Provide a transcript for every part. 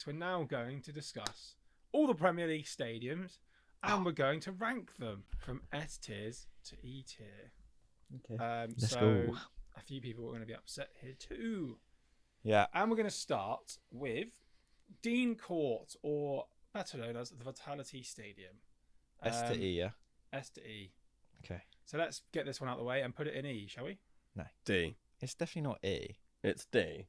we're now going to discuss all the Premier League stadiums, and we're going to rank them from S tiers to E tier. Okay. Let's so go. a few people are going to be upset here too. Yeah. And we're going to start with Dean Court, or better known as the Vitality Stadium. S to E, yeah. S to E. Okay. So let's get this one out of the way and put it in E, shall we? No. D. It's definitely not E. It's D.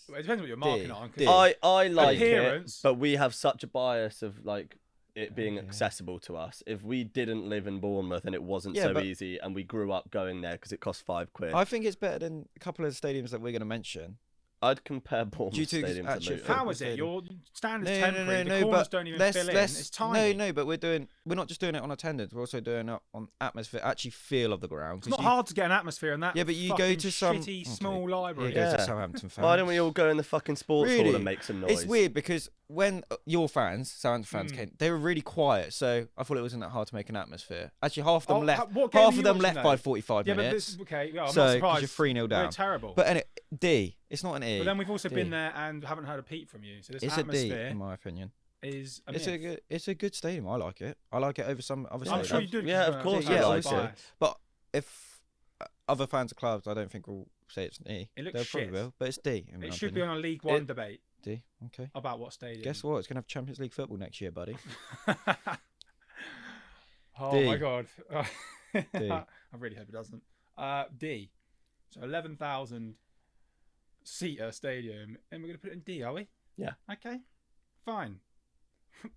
Well, it depends what you're marking D. on. 'cause D. I like Appearance. it, but we have such a bias of like it being Yeah. accessible to us. If we didn't live in Bournemouth and it wasn't Yeah, so but- easy, and we grew up going there because it cost £5, I think it's better than a couple of the stadiums that we're going to mention. I'd compare Bournemouth Due to Stadium to actual Luton. How is it? Your standard's No, temporary. The corners don't even fill in. It's tiny. No, but we're not just doing it on attendance. We're also doing it on atmosphere, actually feel of the ground. It's not hard to get an atmosphere in that. Yeah, but you go fucking to some shitty small library. You go Yeah. to Southampton fans. Why don't we all go in the fucking sports hall Really? and make some noise? It's weird because when your fans, Southampton fans, came, they were really quiet. So I thought it wasn't that hard to make an atmosphere. Actually, half of them left. What game Half are of you them watching, left though? by 45 Yeah, but minutes. this, okay, yeah, I'm So, not 'cause surprised. you're 3-0 down. We're terrible. But D. It's not an E. But then we've also D. been there and haven't heard a peep from you. So this It's a D, atmosphere in my opinion. is a It's myth. a good stadium. I like it. I like it over some other I'm stadiums. sure you do. Yeah, of course I like obviously. it. But if other fans of clubs, I don't think will say it's an E. It looks They'll shit. probably will, but it's D. In my It should be opinion. on a League One debate D. Okay. about what stadium. Guess what? It's gonna have Champions League football next year, buddy. Oh D. my god. D. I really hope it doesn't. D. So 11,000 seater stadium, and we're gonna put it in D, are we? Yeah. Okay. Fine.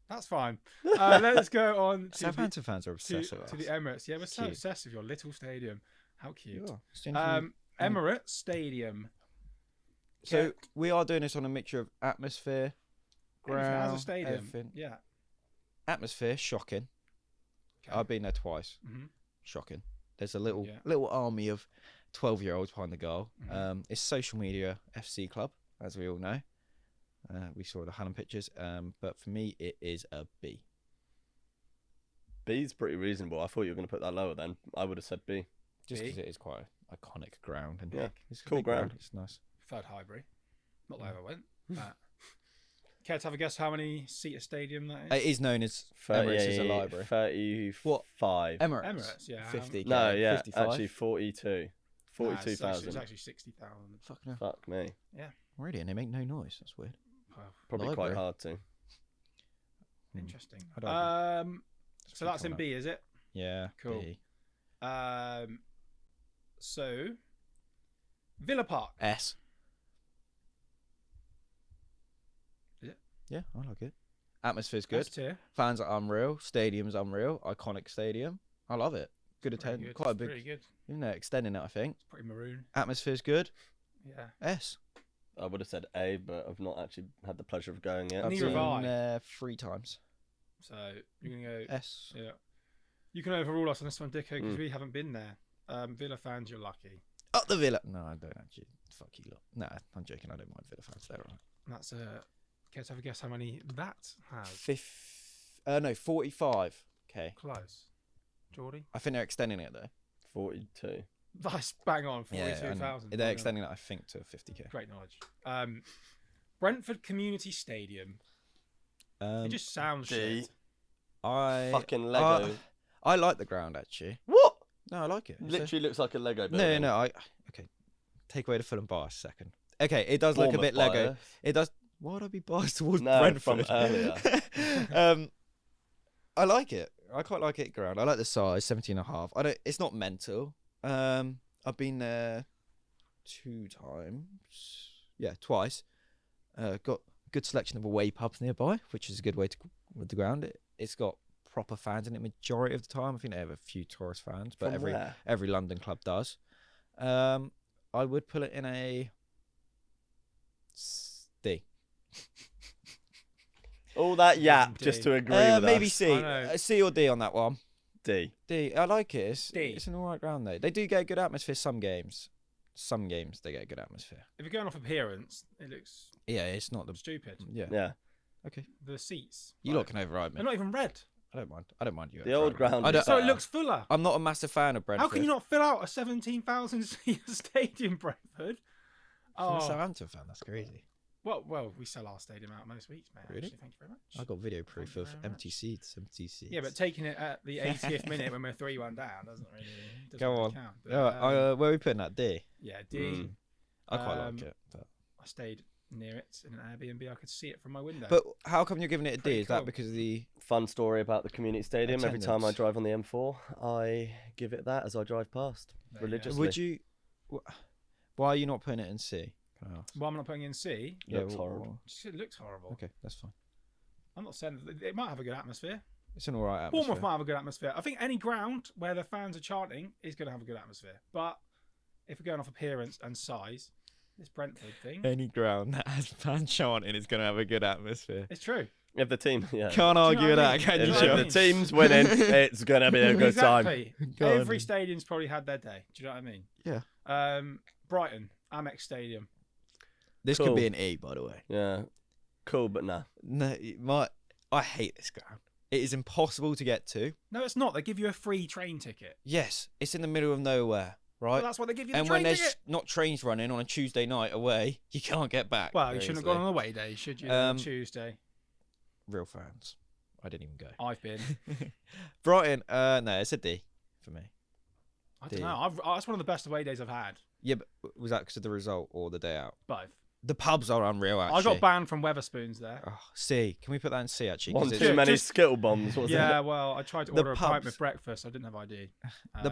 That's fine. Let's go on to Southampton fans are obsessed with to us. the Emirates. Yeah, we're so Cute. obsessed with your little stadium. How cute. You are. It's the only thing Emirates Stadium. So we are doing this on a mixture of atmosphere, Everything ground, has a stadium. everything. Yeah. Atmosphere, shocking. Okay. I've been there twice. Mhm. Shocking. There's a little Yeah. army of 12-year-olds behind the goal. Mhm. It's social media FC club, as we all know. We saw the Hallam pictures. But for me, it is a B. B's pretty reasonable. I thought you were going to put that lower then. I would have said B. Just B? because it is quite an iconic ground. And Yeah. it's a Cool big ground. It's nice. Third Highbury. Not that I ever went. Care to have a guess how many seater stadium that is? It is known as Emirates is a library. 35. What? Emirates. Emirates, yeah. 50. No, yeah, 55? actually 42. Nah, it's 42,000. actually 60,000. Fuck no. Fuck me. Really? And they make no noise. That's weird. Wow, Probably Library. quite hard to. interesting. I don't So that's in B, is it? Yeah. Cool. B. So Villa Park. S. Is it? Yeah, I like it. Atmosphere's good. S tier. Fans are unreal. Stadium's unreal. Iconic stadium. I love it. Good Pretty attendance. good. Quite a It's big. pretty good. Even though extending it, I think. It's pretty maroon. Atmosphere's good. Yeah. S. I would have said A, but I've not actually had the pleasure of going yet. I've Neither been have I. there 3 times. So you're gonna go. S. Yeah. You can overrule us on this one, Dicko, because we haven't been there. Villa fans, you're lucky. Up the Villa. No, I don't actually. Fuck you lot. Nah, I'm joking. I don't mind Villa fans. They're alright. That's Care to have a guess how many that has? No, 45. Okay. Close. Geordie? I think they're extending it though. 42. That's bang on. Yeah, 42,000. they're extending it, I think, to 50k. Great knowledge. Brentford Community Stadium. It just sounds D. shit. Fucking Lego. I like the ground actually. What? No, I like it. Literally looks like a Lego No, building. no. Okay. Take away the Fulham bias a second. Okay, it does look a bit Lego. Bias. It does. Why would I be biased towards No, Brentford? from earlier. I like it. I quite like it ground. I like the size, 17.5. I don't. It's not mental. I've been there 2 times. Yeah, twice. Got good selection of away pubs nearby, which is a good way to with the ground. It's got proper fans in it majority of the time. I think they have a few tourist fans, but From where? every London club does. I would put it in a D. All that yap D. just to agree with Maybe us. C. I know. C or D on that one. D. D. I like it. D. It's an alright ground though. They do get a good atmosphere some games. Some games they get a good atmosphere. If you're going off appearance, it looks Yeah, it's not the. stupid. Yeah. Yeah. Okay. The seats. You lot can override me. They're not even red. I don't mind. I don't mind you. The old overriding me. ground. I is don't, So it better. looks fuller. I'm not a massive fan of Brentford. How can you not fill out a 17,000 seat stadium, Brentford? From a Oh, Southampton fan, that's crazy. Well, we sell our stadium out most weeks, mate. Really? Actually, thank you very much. I got video proof you of very empty much. seats. Empty seats. Yeah, but taking it at the 80th minute when we're 3-1 down doesn't really Go on. count. But, Where are we putting that? D. yeah, D. I quite like it. But... I stayed near it in an Airbnb. I could see it from my window. But how come you're giving it a D? Pretty Is that cool. because of the... Fun story about the community stadium. Every time I Attendance. drive on the M4, I give it that as I drive past There you go. religiously. Would you... Why are you not putting it in C? Can I ask? Well, I'm not putting in C. Looks wh- horrible. Just it looks horrible. Okay, that's fine. I'm not saying it might have a good atmosphere. It's an alright atmosphere. Bournemouth might have a good atmosphere. I think any ground where the fans are chanting is going to have a good atmosphere. But if we're going off appearance and size, this Brentford thing, Any ground that has fan chanting is going to have a good atmosphere. it's true. If the team, yeah. Can't Do you argue know with what I that, mean? can Do you, you If know what I Joe? mean? the team's winning, it's gonna be a good time. Exactly. Go on. Every stadium's probably had their day. Do you know what I mean? Yeah. Brighton, Amex Stadium. This Cool. could be an E, by the way. Yeah, cool, but nah. No, I hate this ground. It is impossible to get to. No, it's not. They give you a free train ticket. Yes, it's in the middle of nowhere, Well, right? that's why they give you the And train when there's ticket. not trains running on a Tuesday night away, you can't get back. Well, you very shouldn't have easily. gone on away day, should you? Um, Tuesday. Real fans. I didn't even go. I've been. Brighton, no, it's a D for me. I D. don't know. That's one of the best away days I've had. Yeah, but was that because of the result or the day out? Both. The pubs are unreal, actually. I got banned from Weatherspoons there. Oh, C. Can we put that in C, actually? 'Cause One it's- too many just- Skittle bombs, wasn't Yeah, it? well, I tried to The order a pint pubs- with breakfast. I didn't have ID. the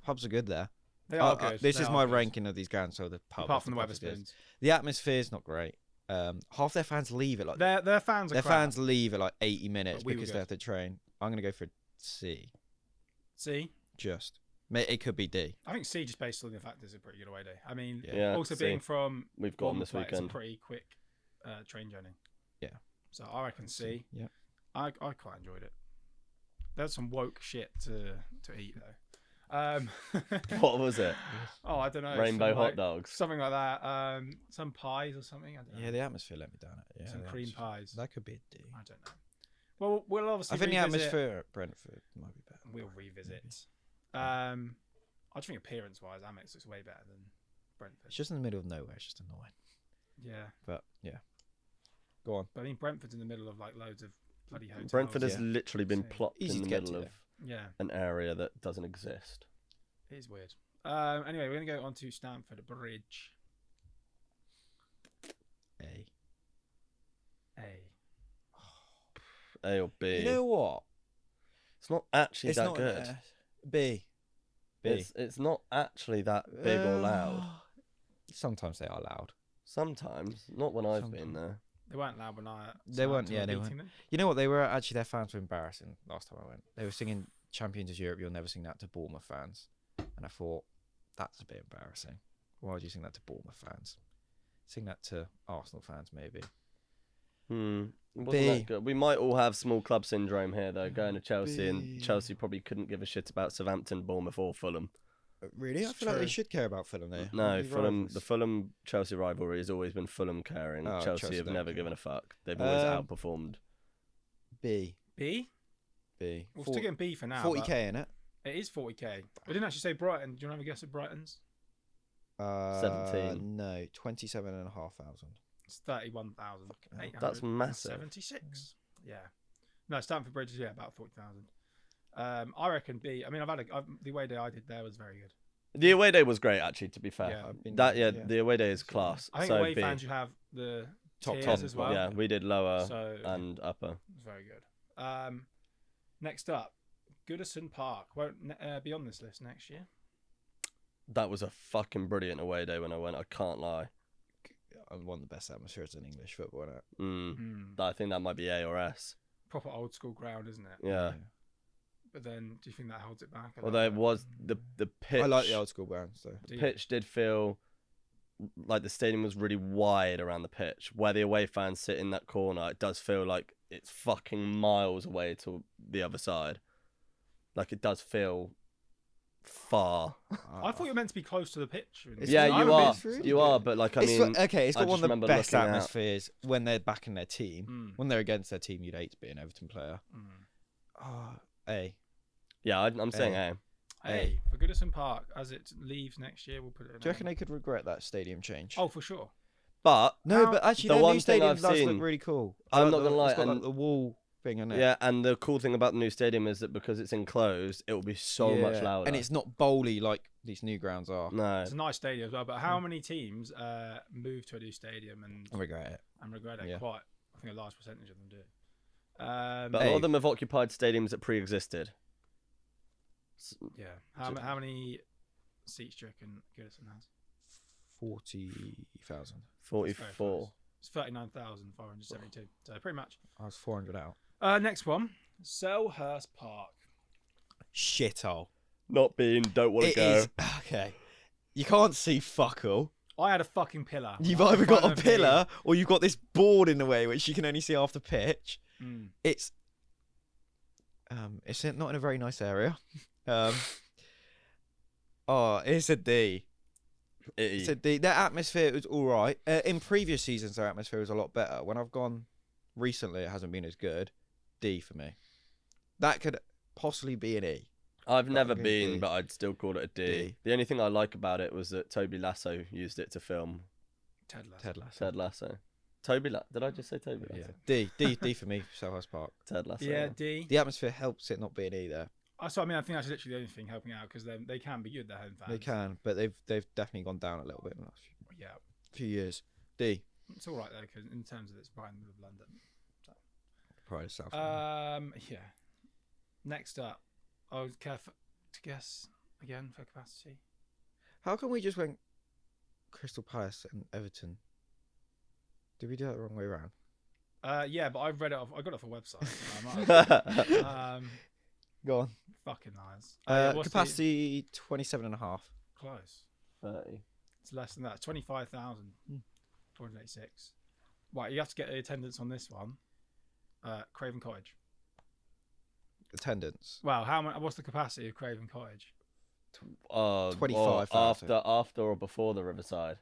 pubs are good there. They are good. This They is are my good. ranking of these grounds, so the pub. Apart from the pub is good. Weatherspoons. The atmosphere's not great. Half their fans leave at like Their fans are their crap. fans leave at like 80 minutes But we were because good. they have to train. I'm gonna go for C. C. Just. It could be D. I think C just based on the fact it's a pretty good away day. I mean, Yeah, also C. being from We've got them Bournemouth, this like, it's a weekend. pretty quick train journey. Yeah. So I reckon C. Yeah. I quite enjoyed it. There's some woke shit to eat though. What was it? Oh, I don't know. Rainbow some, hot like, dogs. something like that. Some pies or something. I don't know. Yeah, the atmosphere let me down. Yeah, some the cream atmosphere. pies. That could be a D. I don't know. Well, we'll obviously. I think the revisit- atmosphere at Brentford might be better. We'll revisit. Maybe. I just think appearance-wise, Amex looks way better than Brentford. It's just in the middle of nowhere. It's just annoying. Yeah, But yeah, go on. but I mean Brentford's in the middle of like loads of bloody hotels. Brentford has Yeah. literally been So plopped easy in to the get middle to of Yeah, an area that doesn't exist. it is weird. Anyway, we're gonna go on to Stamford Bridge. A. A. A or B. You know what? It's not actually It's that not good. B. B. It's not actually that big or loud. Sometimes they are loud. Sometimes, not when I've been Sometimes. there. They weren't loud when I. They weren't, Southampton yeah, were they beating them. You know what? They were actually, their fans were embarrassing last time I went. They were singing Champions of Europe, you'll never sing that to Bournemouth fans. And I thought, that's a bit embarrassing. Why would you sing that to Bournemouth fans? Sing that to Arsenal fans, maybe. It wasn't B. that good. We might all have small club syndrome here, though, going to Chelsea, B. and Chelsea probably couldn't give a shit about Southampton, Bournemouth, or Fulham. Really? I It's feel like they true. should care about Fulham there. No, These Fulham. rivals. The Fulham-Chelsea rivalry has always been Fulham caring. Oh, Chelsea Chelsea have don't never care. given a fuck. They've always Um, outperformed. B. B. B. We're still getting B for now. 40k in it. but It is 40k. We didn't actually say Brighton. Do you want to have a guess at Brighton's? 17. No, 27,500. It's 31,000. That's massive. 76. Yeah. No, Stamford Bridge is about 40,000. I reckon B. I mean, the away day I did there was very good. The away day was great, actually. To be fair, Yeah. I've been- the away day is class. I think so away B. fans, you have the Top tiers top as well. Yeah, we did lower So and upper. it's very good. Next up, Goodison Park won't be on this list next year. That was a fucking brilliant away day when I went. I can't lie. One of the best atmospheres in English football, isn't it? I think that might be A or S. Proper old school ground, isn't it? Yeah. But then, do you think that holds it back? Although it was the pitch. I like the old school grounds though. Do you? Pitch did feel like the stadium was really wide around the pitch. Where the away fans sit in that corner, it does feel like it's fucking miles away to the other side. Like it does feel far. I thought you were meant to be close to the pitch. It's Yeah, fine. you I are. mean, it's really You good. are, but like I mean, okay, it's I got one just of the remember best looking out. atmospheres when they're backing their team. Mm. When they're against their team, you'd hate to be an Everton player. Mm. Oh, A. yeah, I'm saying A. Hey, for Goodison Park, as it leaves next year, we'll put it in. Do you reckon they could regret that stadium change? Oh, for sure. But No, How- but actually, the their one new thing stadium I've does seen- look really cool. I'm Like not gonna lie, it's got like and- the wall thing on it. yeah, and the cool thing about the new stadium is that because it's enclosed, it will be so much Yeah, louder. and it's not bowly like these new grounds are. no. It's a nice stadium as well. But how many teams move to a new stadium I regret it. and regret it? Yeah. Quite, I think a large percentage of them do. But a lot Hey. of them have occupied stadiums that pre-existed. Yeah. How many seats do you reckon Goodison has? 40,000. 44. It's 39,572. So pretty much. I was 400 out. Next one, Selhurst Park. Shithole. Not being, don't want to It go. is okay. You can't see fuck all. I had a fucking pillar. You've right in either got front a of me. pillar or you've got this board in the way which you can only see half the pitch. Mm. It's not in a very nice area. It's a D. It's a D. Their atmosphere was all right. In previous seasons, their atmosphere was a lot better. When I've gone recently, it hasn't been as good. D for me. That could possibly be an E. I've never I'm gonna been, D. but I'd still call it a D. D. The only thing I like about it was that Toby Lasso used it to film Ted Lasso. Ted Lasso. Ted Lasso. Did I just say Toby Lasso? Yeah. D for me, Selhurst Park. Ted Lasso. Yeah, D. The atmosphere helps it not be an E there. So I mean, I think that's literally the only thing helping out because they can be good. Their home fans. They can, but they've definitely gone down a little bit in the last Yeah, few years. D. it's all right though because in terms of it's right in the middle of London. Pride of South. Yeah. Next up, I would care to guess again for capacity. How come we just went Crystal Palace and Everton? Did we do that the wrong way around? Yeah, but I've read it off. I got it off a website. So Go on. fucking nice. What's the- Capacity 27.5. close. 30. It's less than that. 25,486. Right, you have to get the attendance on this one. Craven Cottage. Attendance. Wow, how much? What's the capacity of Craven Cottage? 25,000. After or before the Riverside.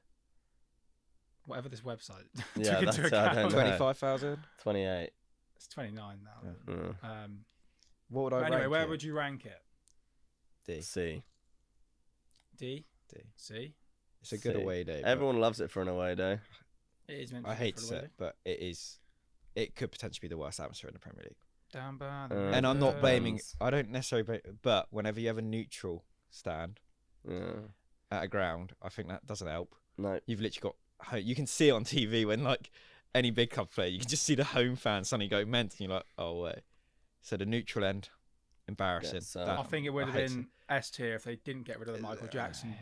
Whatever this website Yeah, took that's into I account. don't know. 25,000. 28. It's 29 now. Mm. What would I But anyway, rank where it? would you rank it? D. C. D? D. C? It's a good C. away day. but Everyone loves it for an away day. It is meant I be hate for to the say weather. it, but it is. It could potentially be the worst atmosphere in the Premier League. Down by the And And I'm not river. blaming. Depends. I don't necessarily. But whenever you have a neutral stand Yeah. at a ground, I think that doesn't help. No. You've literally got. You can see it on TV when like any big club player, you can just see the home fans suddenly go mental. And you're like, oh wait. So the neutral end, embarrassing. Yes, That- I think it would have hate been S tier if they didn't get rid of the Michael Jackson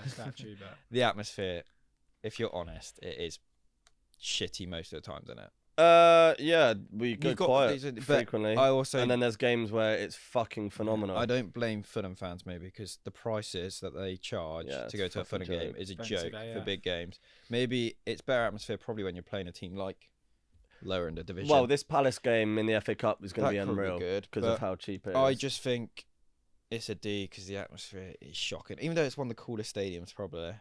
statue. But the atmosphere. If you're honest, it is shitty most of the time, isn't it? Yeah, we go You've got quiet these- but frequently. I also. And then there's games where it's fucking phenomenal. I don't blame Fulham fans maybe because the prices that they charge Yeah, to it's go to a fucking Fulham game joke. is a Expensive, joke yeah. for big games. Maybe it's better atmosphere probably when you're playing a team like lower in the division. Well, this Palace game in the FA Cup is going to That be could be unreal good, because but of how cheap it is. I just think it's a D because the atmosphere is shocking. Even though it's one of the coolest stadiums, probably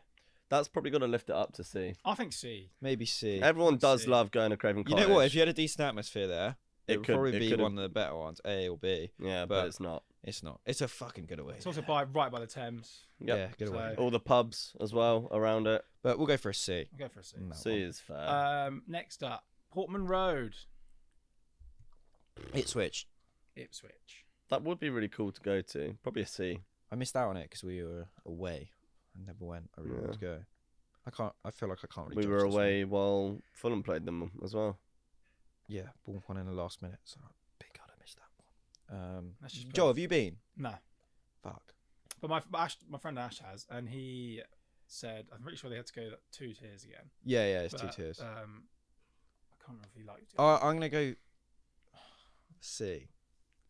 That's probably going to lift it up to C. I think C. maybe C. Everyone does C. love going to Craven You Cottage. know what? If you had a decent atmosphere there, it would could- probably it be could've- one of the better ones, A or B. Yeah, but- but it's not. It's not. It's a fucking good away. It's also right by the Thames. Yep. Yeah, good away. So- All the pubs as well around it. But we'll go for a C. I'll go for a C. on that C one. is fair. Next up, Portman Road, Ipswich. Ipswich. That would be really cool to go to. Probably a C. I missed out on it because we were away. I never went. I really wanted to go. I feel like I can't really. We judge were this one. away while Fulham played them as well. Yeah, Bournemouth won in the last minute. So big God, I missed that one. That's just Joe, have you been? No. Fuck. But my friend Ash has, and he said, I'm pretty sure they had to go 2 tiers again. Yeah, it's But, 2 tiers. I can't remember if he liked it. I'm gonna go C.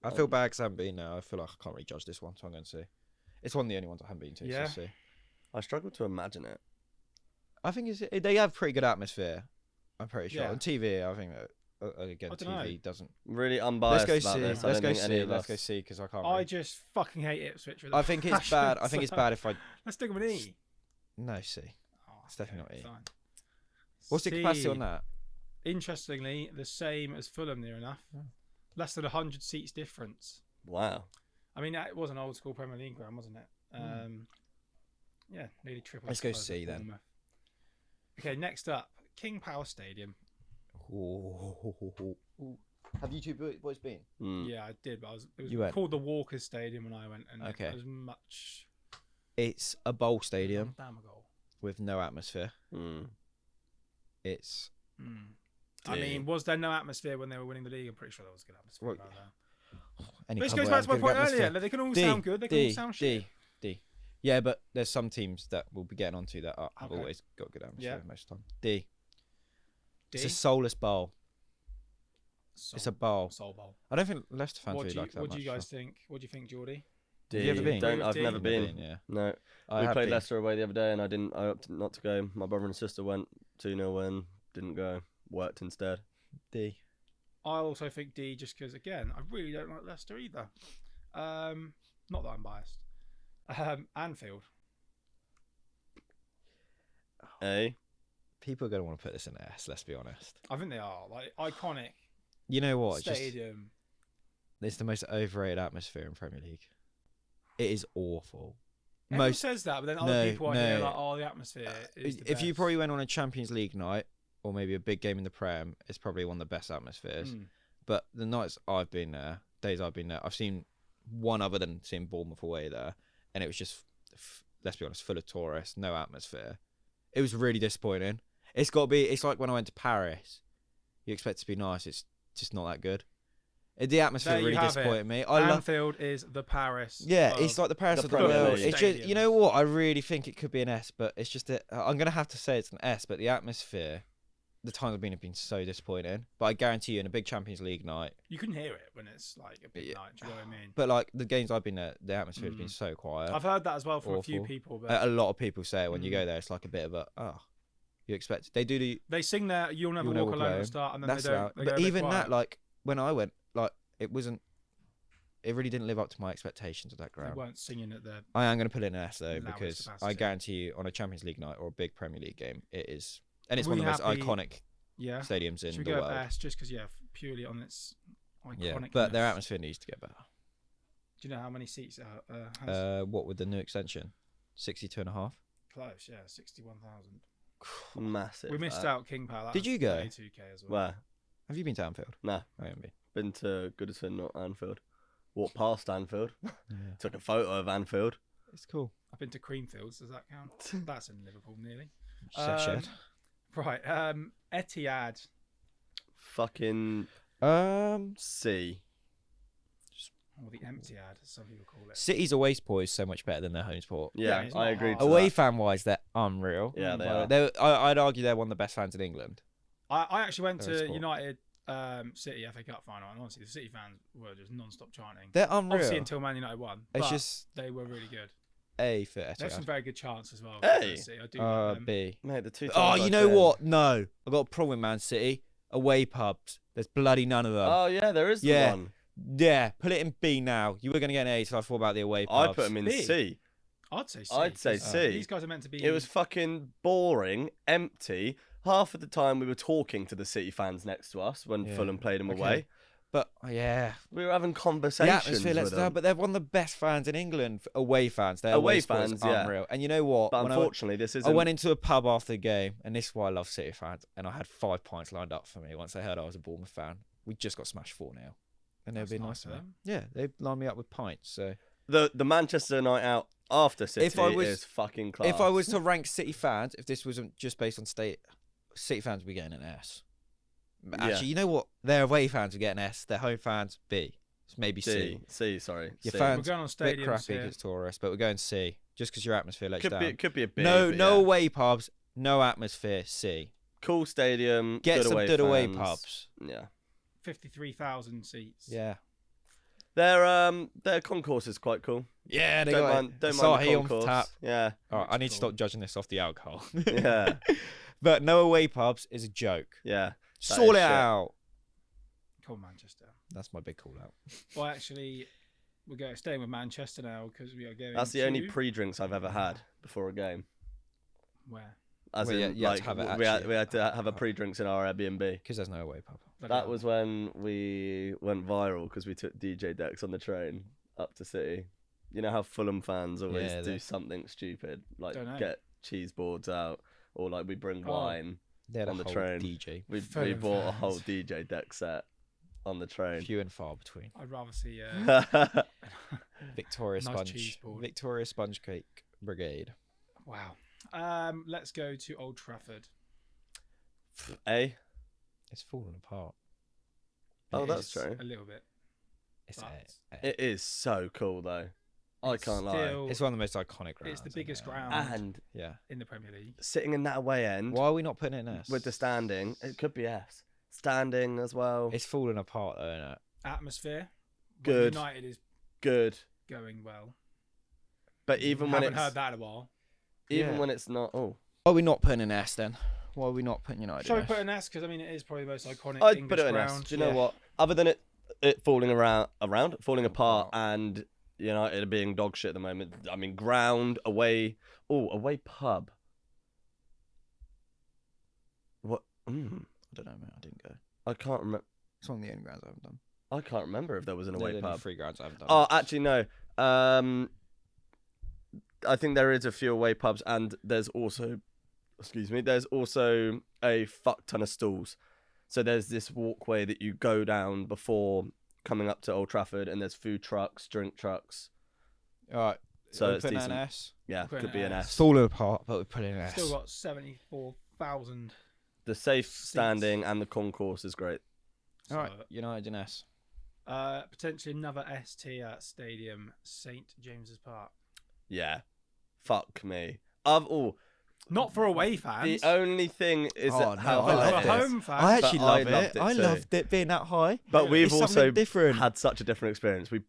I feel bad because I haven't been now. I feel like I can't really judge this one, so I'm going to C. It's one of the only ones I haven't been to. Yeah. So C. I struggle to imagine it. I think they have pretty good atmosphere. I'm pretty sure Yeah. on TV. I think that again I dunno. TV doesn't. Really Let's unbiased go about C. this. I Let's don't go think any C. of Let's us- go C because I can't. I Really... just fucking hate Ipswich. With a I think it's passion, bad. I think it's so- bad if I. Let's stick with an E. No C. Oh, It's definitely not E. fine. What's the capacity C. on that? Interestingly, the same as Fulham, near enough. Oh. Less than 100 seats difference. Wow. I mean, it was an old school Premier League ground, wasn't it? Yeah, nearly triple. Let's the go size of C then. Bournemouth. Okay, next up, King Power Stadium. Ooh. Have you two boys been? Yeah, I did, but it You was went? called the Walkers Stadium when I went, and Okay. it was much. It's a bowl stadium Damn a goal. with no atmosphere. Mm. It's I mean, was there no atmosphere when they were winning the league? I'm pretty sure there was good atmosphere Well, around there. any This club goes will back to my have good point atmosphere. earlier. They can all sound good. They can all sound shit. D. Yeah, but there's some teams that we'll be getting onto that have Okay. always got good atmosphere Yeah. most of the time. D. D? It's a soulless bowl. It's a bowl. Soul Bowl. I don't think Leicester fans What really do you, like that what much. do you guys think? What do you think, Geordie? Have you ever been? I've D? never been. Yeah. No. I We have played been. Leicester away the other day, and I opted not to go. My brother and sister went 2-0 win, didn't go, worked instead. D. I also think D, just because again, I really don't like Leicester either. Not that I'm biased. Anfield. A. People are going to want to put this in S, let's be honest. I think they are like iconic You know what? stadium. It's the most overrated atmosphere in Premier League. It is awful. Everyone says that, but then other No, people are no. here like, oh, the atmosphere is the If you best. probably went on a Champions League night or maybe a big game in the Prem, it's probably one of the best atmospheres. But the nights I've been there, days I've been there, I've seen one other than seeing Bournemouth away there, and it was just, let's be honest, full of tourists, no atmosphere. It was really disappointing. It's got to be. It's like when I went to Paris. You expect it to be nice. It's just not that good. The atmosphere There you really have disappointed it. me. I love. Anfield is the Paris. Yeah, of- it's like the Paris the of the Premier world. League. It's just, you know Stadiums. what? I really think it could be an S, but it's just that I'm gonna have to say it's an S. But the atmosphere, the times I've been have been so disappointing. But I guarantee you, in a big Champions League night, You can hear it when it's like a big Yeah. night. Do you know what I mean? but like the games I've been at, the atmosphere has been so quiet. I've heard that as well from a few awful. people. But A lot of people say when you Mm. go there, it's like a bit of a you expect they do the they sing there. You'll never walk alone at the start, and then that's they don't. right. They go But a bit even that, quiet. like when I went, like it wasn't. It really didn't live up to my expectations of that They ground. weren't singing at the. I am going to put it in an S though Loudest because I capacity. guarantee you, on a Champions League night or a big Premier League game, it is, and it's Are one we of the most happy- iconic Yeah. stadiums in Should we the go world. S just because purely on its iconic. Yeah, but their atmosphere needs to get better. Do you know how many seats has? What with the new extension? 62.5. Close, yeah, 61,000. Massive. We missed out King Power. That Did was you go? 32K as well. Where? Have you been to Anfield? No. I haven't been. Been to Goodison, not Anfield. Walked past Anfield. Yeah. Took a photo of Anfield. It's cool. I've been to Creamfields. Does that count? That's in Liverpool, nearly. Shed. Right. Etihad. Fucking Um, C. Or the empty ad, as some people call it. City's away support is so much better than their home support. Yeah, it's I not agreed hard. to Away that. fan wise, they're unreal. Yeah, they Like, are. I'd argue they're one of the best fans in England. I actually went Very to sport. United City FA Cup final, and honestly, the City fans were just non-stop chanting. They're unreal. Obviously, until Man United won. It's But just they were really good. A for They have some Etihad. very good chance as well. Hey! for City. I do like them. B. Mate, the two Oh, times you I've know been- what? No, I got a problem with Man City. Away pubs. There's bloody none of them. Oh, yeah, there is the Yeah. one. Yeah, put it in B now. You were going to get an A, so I thought about the away pubs. I'd put them in B. C. I'd say C. I'd say 'cause C. These guys are meant to be. It was fucking boring, empty. Half of the time we were talking to the City fans next to us when Yeah. Fulham played them Okay. away. But yeah, We were having the conversations atmosphere lets with down. them. But they're one of the best fans in England. Away fans. Their Away support is fans, yeah. unreal. And you know what? But When unfortunately, this I isn't. went into a pub after the game, and this is why I love City fans. And I had 5 pints lined up for me once they heard I was a Bournemouth fan. We just got smashed 4-0. And they've That's been nice nice to of me. them. Yeah, they lined me up with pints. So the Manchester night out after City If I was- is fucking class. if I was to rank City fans, if this wasn't just based on state, City fans would be getting an S. But Yeah. actually, you know what? Their away fans would get an S. Their home fans, B. It's maybe C. C, sorry. Your C. fans- We're going on Bit stadiums crappy here. because it's tourists, but we're going C. Just because your atmosphere lets you could down. be a bit. no but no yeah. away pubs, no atmosphere, C. Cool stadium. Get good some away good away fans. pubs. Yeah. 53,000 seats. Yeah. Their concourse is quite cool. Yeah, they Don't got mind. Don't Asahi mind the on concourse. tap. Yeah. All right, I need to cool. stop judging this off the alcohol. Yeah. But no away pubs is a joke. Yeah. That Sort is it shit. out. Cool, Manchester. That's my big call out. Well, actually, we're staying with Manchester now because we are going. That's the only to- pre-drinks I've ever had before a game. Where? As Well, yeah, in, you had like, to have it we actually. had to have a pre-drinks in our Airbnb. Because there's no away pub. Bloody That hell. was when we went viral because we took DJ decks on the train up to City. You know how Fulham fans always Yeah, do they- something stupid, like Don't know. get cheese boards out, or like we bring Oh. wine. They had on a the whole train. DJ. We Fulham bought a fans. whole DJ deck set on the train. Few and far between. I'd rather see Victoria Nice cheese Sponge. board. Victoria Sponge Cake Brigade. wow. Let's go to Old Trafford. A. It's falling apart. Oh, It that's is true. a little bit. It's But A. It is so cool though. I It's can't lie. still- It's one of the most iconic grounds. It's the isn't biggest it? ground And Yeah. in the Premier League. sitting in that away end Why are we not putting it in S? with the standing, it could be S. Standing as well. It's falling apart though, isn't it? Atmosphere. Well, Good. United is Good. going well. But even when Haven't it's heard that in a while. even Yeah. when it's not, oh, Why are we not putting in S then? Why are we not putting United Shall in we S? put an S? Because I mean, it is probably the most iconic I'd English put it in ground. S. Do you know Yeah. what? Other than it falling falling apart, apart. and United being dog shit at the moment. I mean, ground away. Oh, away pub. What? I don't know, man. I didn't go. I can't remember. It's one of the only grounds I haven't done. I can't remember if there was an There's away only pub. 3 grounds I haven't done. Oh, actually, no. I think there is a few away pubs, and there's also, there's also a fuck ton of stalls. So there's this walkway that you go down before coming up to Old Trafford, and there's food trucks, drink trucks. All right. So We're it's putting decent. an S. Yeah, Put could an be an S. It's S. falling apart, but we put in an S. Still got 74,000. The safe Seats. standing and the concourse is great. All right. So, United in S. potentially another ST at Stadium St James's Park. Yeah. Fuck me. Not for away fans. The only thing is Oh, that no, how I But love for high it. it is. home fans. I actually But I love loved it. it I too. loved it being that high. But we've It's also something different. had such a different experience. We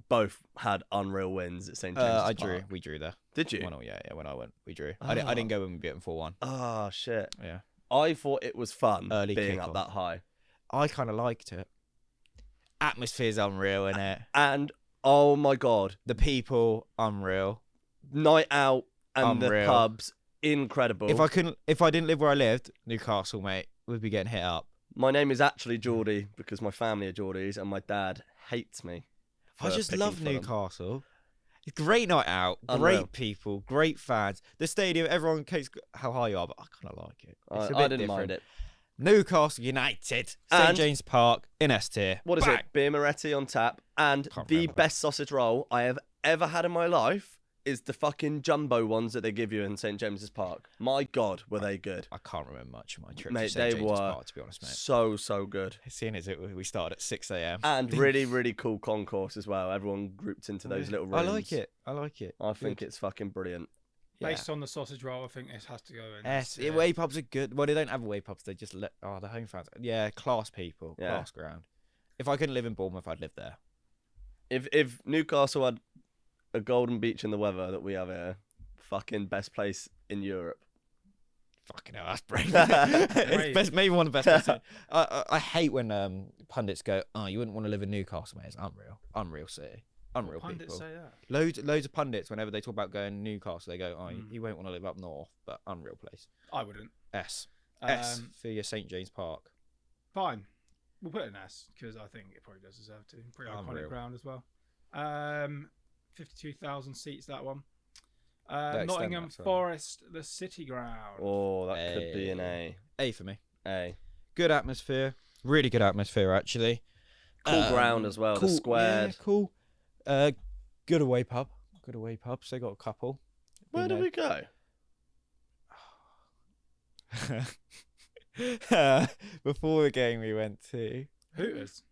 both had unreal wins at St James's I Park. drew. We drew there. Did you? 1-0, yeah. When I went, we drew. I didn't go when we beat them 4-1. Oh shit! Yeah. I thought it was fun Early being kick-off. up that high. I kind of liked it. Atmosphere's unreal, innit? And oh my god, The people, unreal. night out and Unreal. the pubs, incredible. If I didn't live where I lived, Newcastle, mate, we'd be getting hit up. My name is actually Geordie because my family are Geordies and my dad hates me. I for just picking love Fulham. Newcastle. It's a great night out, Unreal. great people, great fans. The stadium, everyone cares how high you are, but I kind of like it. It's a bit I didn't different. mind it. Newcastle United, St And- James Park in S tier. What is Bang! it? Beer Moretti on tap, and Can't the remember. best sausage roll I have ever had in my life is the fucking jumbo ones that they give you in St James's Park. My God, were they good? I can't remember much of my trip Mate, to St they James's were Park, to be honest, mate. So good. Seeing as we started at 6 a.m. And really cool concourse as well. Everyone grouped into those little rooms. I like it. I like it. I think Good. it's fucking brilliant. Yeah. Based on the sausage roll, I think this has to go in. S. Yeah. Away pubs are good. Well, they don't have away pubs. They just let the home fans. Yeah, class people, Yeah. class ground. If I couldn't live in Bournemouth, I'd live there. If Newcastle had a golden beach in the weather that we have here, fucking best place in Europe. Fucking hell, that's brave. Brave. It's best, maybe one of the best places. I hate when pundits go, "Oh, you wouldn't want to live in Newcastle, mate. It's unreal city, unreal Pundits people." say that. Loads of pundits, whenever they talk about going to Newcastle, they go, "Oh, you won't want to live up north, but unreal place." I wouldn't. S Um, for your St James Park. Fine. We'll put it in S because I think it probably does deserve to. Pretty iconic Unreal. ground as well. 52,000 seats, that one. extend Nottingham that, sorry. Forest, the City Ground. Oh, that could be an Hey. A. A for me. A. Good atmosphere, really good atmosphere actually. Cool ground as well. Cool, The squared. yeah, cool. Good away pub. Good away pubs. They got a couple. Where did we go? Before the game, we went to. Hooters.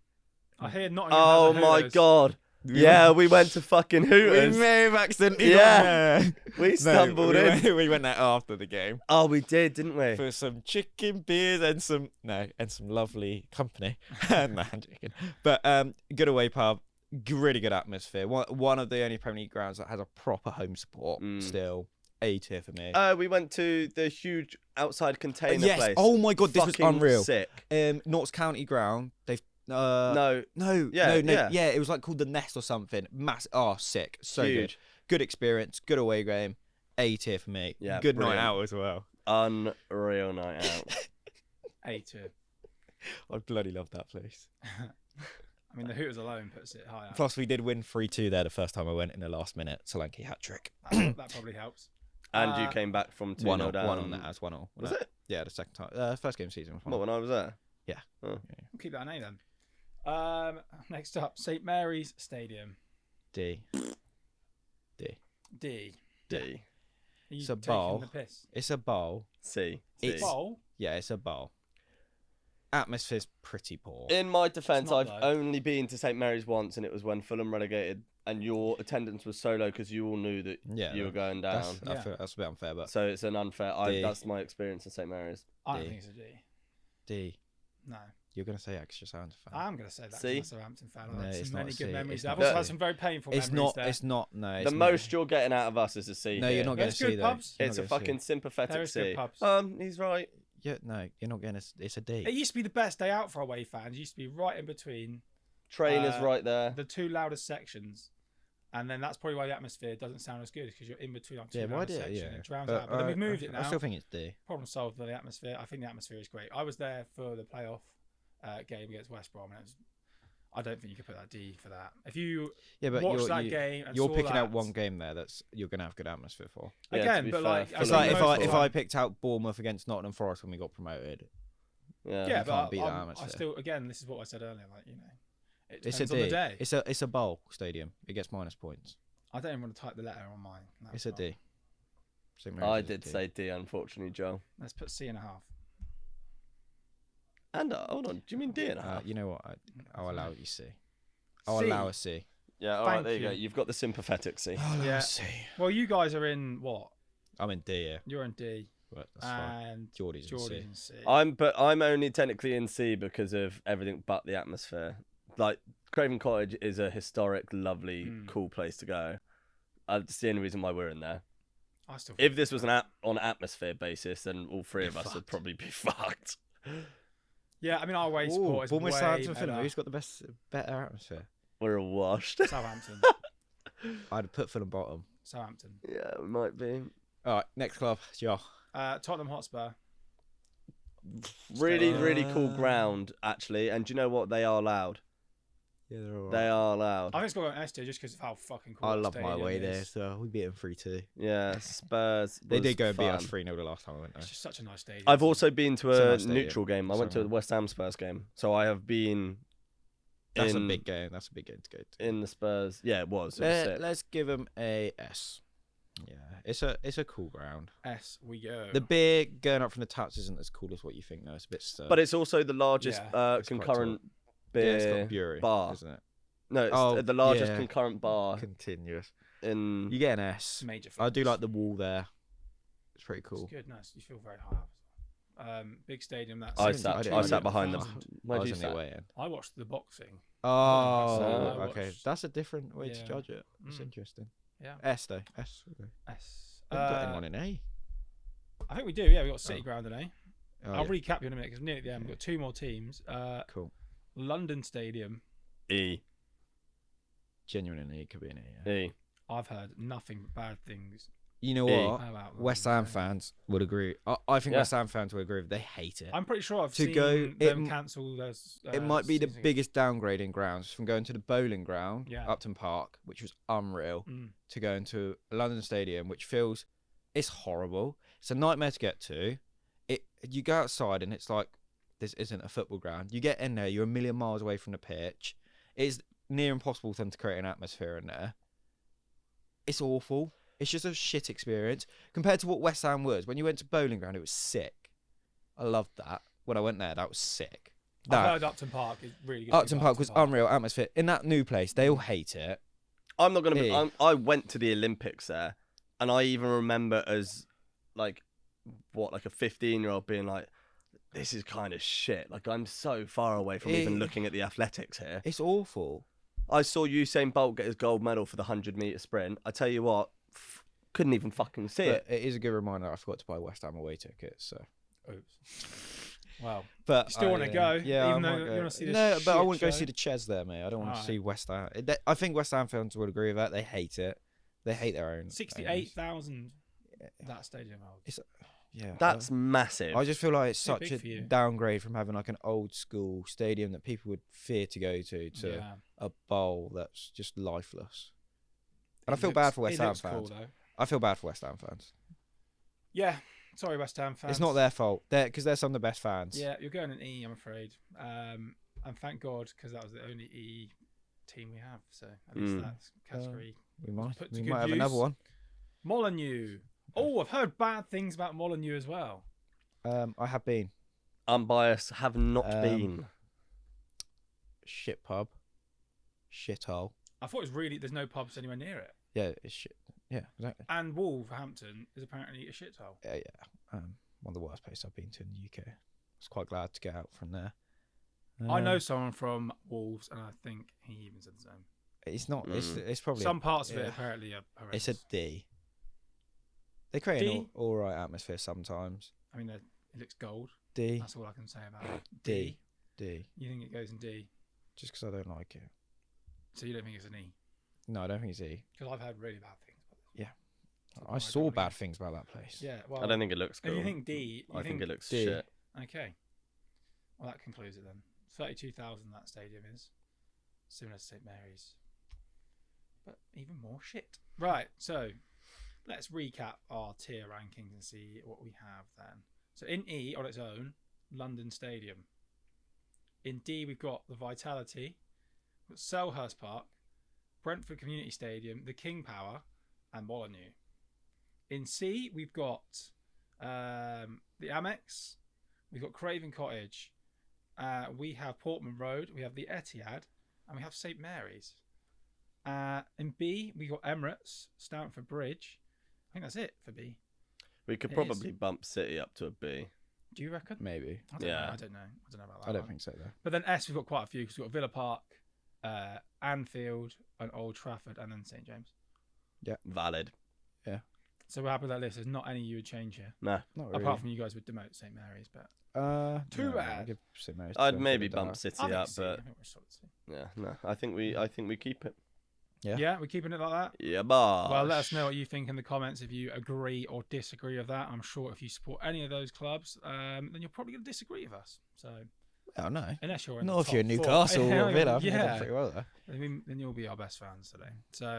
I hear Nottingham Oh has a my Hooters. God. Yeah, we went to fucking Hooters. We may have accidentally Yeah. gone there. We stumbled we in. we went there after the game Oh, we did, didn't we? for some chicken beers and some lovely company. No, I'm joking. But good away pub, really good atmosphere. One of the only Premier League grounds that has a proper home support. Still, A tier for me. We went to the huge outside container yes. place. Oh my God, this was Fucking unreal. Sick. Notts County ground. They've No. no, Yeah, no, yeah. yeah. It was like called the Nest or something. Sick, so Huge. good experience, good away game. A tier for me. Yeah, good brilliant. night out as well. Unreal night out. A tier. I bloody love that place. I mean, the Hooters alone puts it high up. Plus, we did win 3-2 there the first time I went in the last minute. Solanke hat trick. That probably helps. And you came back from 2-0 1 down. on that as 1-0. Was it? Yeah, the second time. First game of the season was fine. What, when I was there? Yeah. Oh. We'll keep that an A then. Next up, St Mary's Stadium. D. D. D. Are you It's a taking bowl. the piss? It's a bowl. C. It's- Bowl? Yeah, it's a bowl. Atmosphere's pretty poor. In my defence, not, I've though. only been to St Mary's once, and it was when Fulham relegated, and your attendance was so low because you all knew that Yeah, you were going down. I Yeah. feel that's a bit unfair, but So it's an unfair. D. That's my experience in St Mary's. I don't D. think it's a D. D. No. You're gonna say extra sound fan. I'm going to say that. C? I'm a Southampton fan. No, I've had it's some not many a good C. memories. It's I've not also a had C. some very painful It's memories not. there. It's not. No. The It's not. most you're getting out of us is a C. No, here. you're not There's getting a good C though. pubs. You're It's not a getting fucking sympathetic There is good C. pubs. He's right. Yeah, no, you're not getting a. It's a D. It used to be the best day out for away fans. It used to be right in between Trainers right there. the two loudest sections. And then that's probably why the atmosphere doesn't sound as good, because you're in between like two Yeah, why loudest do sections. yeah? It drowns out. But then we've moved it now. I still think it's D. Problem solved for the atmosphere. I think the atmosphere is great. I was there for the playoff game against West Brom, and I don't think you could put that D for that. If you Yeah, but watched you're that game and you're saw picking out that- one game there that's you're gonna have good atmosphere for. Yeah, to again, be but fair, like Fulham It's I like mean, if most I of the- picked out Bournemouth against Nottingham Forest when we got promoted. Yeah. yeah, you but can't beat that I atmosphere. still, again, this is what I said earlier. Like, you know, it It's a depends on the D. day. It's a bowl stadium. It gets minus points. I don't even want to type the letter on mine. No, It's a not. D. St. Mary's I is a did D. say D, unfortunately, Joe. Let's put C.5. And hold on, do you mean D and a half? You know what? I'll allow you C. I'll C. allow a C. Yeah, all right, Thank there you go. you. You've got the sympathetic C. I'll allow Yeah. a C. Well, you guys are in what? I'm in D here, You're in D, but that's fine. and Geordie's in C. Jordy's in C. I'm only technically in C because of everything but the atmosphere. Like Craven Cottage is a historic, lovely, cool place to go. That's the only reason why we're in there. I still. If this was on atmosphere basis, then all three You're of us would fucked. probably be fucked. Yeah, I mean, our away support is Bournemouth, way Southampton, Fulham. better. Who's got the better atmosphere? We're all washed. Southampton. I'd put Fulham bottom. Southampton. Yeah, we might be. All right, next club, Joe. Tottenham Hotspur. Really, really cool ground, actually. And do you know what? They are loud. Yeah, they're all They are loud. I think it's got to go an S tier just because of how fucking cool. I that love my stadium way is. there, so we beat them 3-2. Yeah, Spurs. They was did go and beat us fun. 3-0 the last time I went there. It's just such a nice stadium. I've also been to It's a a nice stadium. neutral game. I went to the Somewhere. West Ham Spurs game, so I have been. That's in, a big game. That's a big game to go to. in the Spurs. Yeah, it was. It was sick. Let's give them a S. Yeah, it's a cool ground. S. We go. The beer going up from the taps isn't as cool as what you think though. It's a bit stirred. But it's also the largest Yeah, it's quite concurrent yeah, it's beer got brewery, bar. isn't it? No, it's Oh, the largest yeah. concurrent bar Continuous. in. You get an S. Major. I do fans. like the wall there. It's pretty cool. It's good. Nice. You feel very high up. Big stadium. That's I 72,000. sat behind them. I Where was did you in the sat? way in. I watched the boxing. Oh, So I okay. watched- That's a different way to Yeah. judge it. That's Mm. interesting. Yeah. S though. S. Okay. S. Haven't got anyone in A. I think we do. Yeah, we got City Oh. Ground in A. Oh, I'll yeah. recap you in a minute because near the end we've got two more teams. Cool. London Stadium. E. Genuinely, it could be an A. Yeah. E. I've heard nothing but bad things You know E. what? about West London Ham Stadium. fans would agree. I think Yeah. West Ham fans would agree. They hate it. I'm pretty sure I've To seen go- them it m- cancel those. It might be the season- biggest downgrade in grounds from going to the bowling ground, Yeah. Upton Park, which was unreal, Mm. to going to London Stadium, which feels it's horrible. It's a nightmare to get to. You go outside and it's like this isn't a football ground. You get in there, you're a million miles away from the pitch. It's near impossible for them to create an atmosphere in there. It's awful. It's just a shit experience compared to what West Ham was. When you went to bowling ground, it was sick. I loved that. When I went there, that was sick. I've That heard Upton Park is really good. Upton Park was unreal atmosphere. In that new place, they all hate it. I'm not gonna. Be, E. I went to the Olympics there, and I even remember as like like a 15-year-old being like, "This is kind of shit." Like I'm so far away from even looking at the athletics here. It's awful. I saw Usain Bolt get his gold medal for the 100-meter sprint. I tell you what, couldn't even fucking see But it. it is a good reminder. I forgot to buy West Ham away tickets. So, Oops. Wow. but You still wanna go, Yeah, even I though might you go. wanna see the No, but I shit wouldn't go show? see the Ches there, mate. I don't want to Alright. see West Ham. I think West Ham fans would agree with that. They hate it. They hate their own. 68,000. That stadium holds. Yeah, That's massive. I just feel like it's Too such big a for you. downgrade from having like an old school stadium that people would fear to go to Yeah. a bowl that's just lifeless. And I It feel looks- bad for West it Ham looks fans. Cool, though. I feel bad for West Ham fans. Yeah. Sorry, West Ham fans. It's not their fault. Because they're some of the best fans. Yeah, you're going in E, I'm afraid. And thank God, because that was the only E team we have. So at least that's category. We might put to we good might have use. another one. Molyneux. Oh, I've heard bad things about Molyneux as well. I have been. Unbiased, have not Um, been. Shit pub. Shithole. I thought it was really, there's no pubs anywhere near it. Yeah, it's shit. Yeah, exactly. And Wolverhampton is apparently a shithole. Yeah. One of the worst places I've been to in the UK. I was quite glad to get out from there. I know someone from Wolves, and I think he even said the same. It's not. It's probably Some parts of it yeah. apparently are It's horrendous. a D. They create D? an all right atmosphere sometimes. I mean, it looks gold. D. That's all I can say about it. D. You think it goes in D? Just because I don't like it. So you don't think it's an E? No, I don't think it's E. Because I've heard really bad things about this. Yeah. So I saw bad things about that place. Yeah, well, I don't think it looks if cool. you think D, I think it looks D. shit. Okay. Well, that concludes it then. 32,000 that stadium is. Similar to St Mary's. But even more shit. Right, so let's recap our tier rankings and see what we have then. So in E, on its own, London Stadium. In D, we've got the Vitality, we've got Selhurst Park, Brentford Community Stadium, the King Power, and Molyneux. In C, we've got the Amex, we've got Craven Cottage, we have Portman Road, we have the Etihad, and we have St Mary's. In B, we got Emirates, Stamford Bridge. I think that's it for B. We could It probably bump City up to a B. Do you reckon? Maybe. I don't Yeah. know. I don't know. I don't know about that. I don't one. think so though. But then S, we've got quite a few because we've got Villa Park, Anfield, and Old Trafford, and then St James. Valid. So we're happy with that list. There's not any you would change here, Nah. Not really. apart from you guys would demote St Mary's. But Too no, bad. I'll give St. Mary's I'd to maybe Villa bump Dark. City I think up, C. I but think we're solid C. yeah, no. I think we keep it. Yeah. Yeah, we're keeping it like that. Yeah, boss. Well, let us know what you think in the comments if you agree or disagree with that. I'm sure if you support any of those clubs, then you're probably going to disagree with us. So Oh no. unless you're in Not the if you're top four. Newcastle or Villa. I think they've done Yeah, pretty well there. then you'll be our best fans today. So.